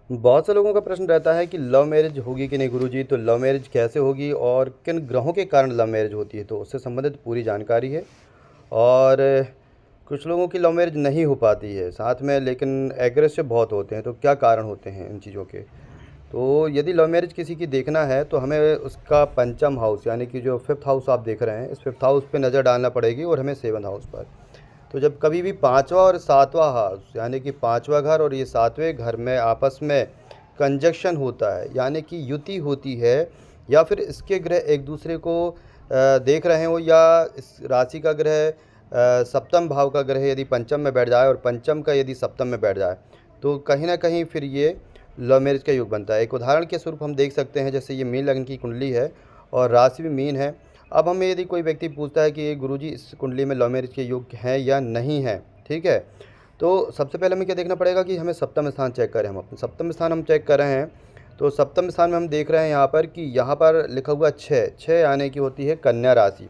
बहुत से लोगों का प्रश्न रहता है कि लव मैरिज होगी कि नहीं गुरुजी, तो लव मैरिज कैसे होगी और किन ग्रहों के कारण लव मैरिज होती है, तो उससे संबंधित पूरी जानकारी है। और कुछ लोगों की लव मैरिज नहीं हो पाती है साथ में, लेकिन एग्रेसिव बहुत होते हैं, तो क्या कारण होते हैं इन चीज़ों के। तो यदि लव मैरिज किसी की देखना है तो हमें उसका पंचम हाउस यानी कि जो फिफ्थ हाउस आप देख रहे हैं, इस फिफ्थ हाउस पे नज़र डालना पड़ेगी और हमें सेवन्थ हाउस पर। तो जब कभी भी पांचवा और सातवां हाउस यानी कि पांचवा घर और ये सातवें घर में आपस में कंजक्शन होता है यानी कि युति होती है, या फिर इसके ग्रह एक दूसरे को देख रहे हो, या इस राशि का ग्रह सप्तम भाव का ग्रह यदि पंचम में बैठ जाए और पंचम का यदि सप्तम में बैठ जाए, तो कहीं ना कहीं फिर ये लव मैरिज का योग बनता है। एक उदाहरण के स्वरूप हम देख सकते हैं, जैसे ये मीन लग्न की कुंडली है और राशि भी मीन है। अब हमें यदि कोई व्यक्ति पूछता है कि ये गुरुजी इस कुंडली में लव मैरिज के योग हैं या नहीं है, ठीक है, तो सबसे पहले हमें क्या देखना पड़ेगा कि हमें सप्तम स्थान चेक करें। हम अपने सप्तम स्थान हम चेक कर रहे हैं, तो सप्तम स्थान में हम देख रहे हैं यहाँ पर कि यहाँ पर लिखा हुआ छः छः आने की होती है कन्या राशि,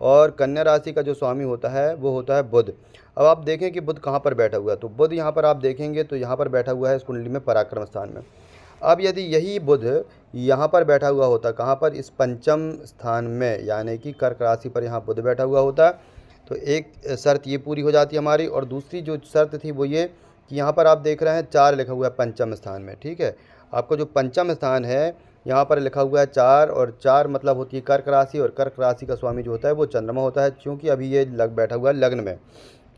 और कन्या राशि का जो स्वामी होता है वो होता है बुध। अब आप देखें कि बुध कहाँ पर बैठा हुआ है, तो बुध यहाँ पर आप देखेंगे तो यहाँ पर बैठा हुआ है इस कुंडली में पराक्रम स्थान में। अब यदि यही बुध यहाँ पर बैठा हुआ होता, कहाँ पर, इस पंचम स्थान में यानी कि कर्क राशि पर यहाँ बुध बैठा हुआ होता, तो एक शर्त ये पूरी हो जाती हमारी। और दूसरी जो शर्त थी वो ये कि यहाँ पर आप देख रहे हैं चार लिखा हुआ है पंचम स्थान में, ठीक है। आपको जो पंचम स्थान है यहाँ पर लिखा हुआ है चार, और चार मतलब होती है कर्क राशि, और कर्क राशि का स्वामी जो होता है वो चंद्रमा होता है, क्योंकि अभी ये लग बैठा हुआ है लग्न में,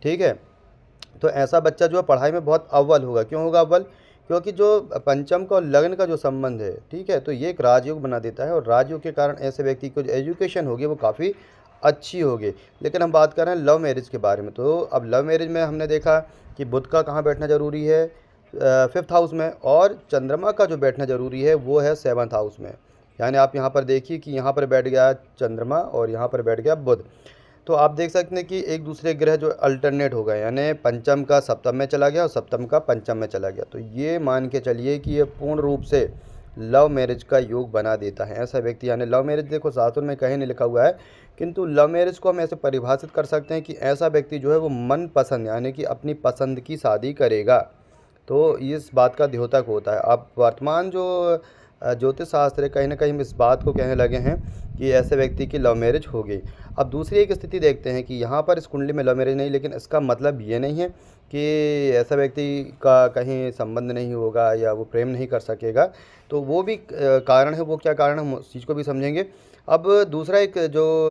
ठीक है। तो ऐसा बच्चा जो है पढ़ाई में बहुत अव्वल होगा। क्यों होगा अव्वल? क्योंकि जो पंचम का और लग्न का जो संबंध है, ठीक है, तो ये एक राजयोग बना देता है, और राजयोग के कारण ऐसे व्यक्ति को जो एजुकेशन होगी वो काफ़ी अच्छी होगी। लेकिन हम बात कर रहे हैं लव मैरिज के बारे में, तो अब लव मैरिज में हमने देखा कि बुध का कहाँ बैठना ज़रूरी है, फिफ्थ हाउस में, और चंद्रमा का जो बैठना ज़रूरी है वो है सेवन्थ हाउस में। यानी आप यहाँ पर देखिए कि यहाँ पर बैठ गया चंद्रमा और यहाँ पर बैठ गया बुध। तो आप देख सकते हैं कि एक दूसरे ग्रह जो अल्टरनेट हो गए, यानी पंचम का सप्तम में चला गया और सप्तम का पंचम में चला गया, तो ये मान के चलिए कि ये पूर्ण रूप से लव मैरिज का योग बना देता है ऐसा व्यक्ति। यानी लव मैरिज देखो शास्त्रों में कहीं नहीं लिखा हुआ है, किंतु लव मैरिज को हम ऐसे परिभाषित कर सकते हैं कि ऐसा व्यक्ति जो है वो मन पसंद यानी कि अपनी पसंद की शादी करेगा। तो इस बात का द्योतक होता है। अब वर्तमान जो ज्योतिष शास्त्र है, कहीं ना कहीं हम इस बात को कहने लगे हैं कि ऐसे व्यक्ति की लव मैरिज हो गई। अब दूसरी एक स्थिति देखते हैं कि यहाँ पर इस कुंडली में लव मैरिज नहीं, लेकिन इसका मतलब ये नहीं है कि ऐसा व्यक्ति का कहीं संबंध नहीं होगा या वो प्रेम नहीं कर सकेगा। तो वो भी कारण है। वो क्या कारण है हम उस चीज़ को भी समझेंगे। अब दूसरा एक जो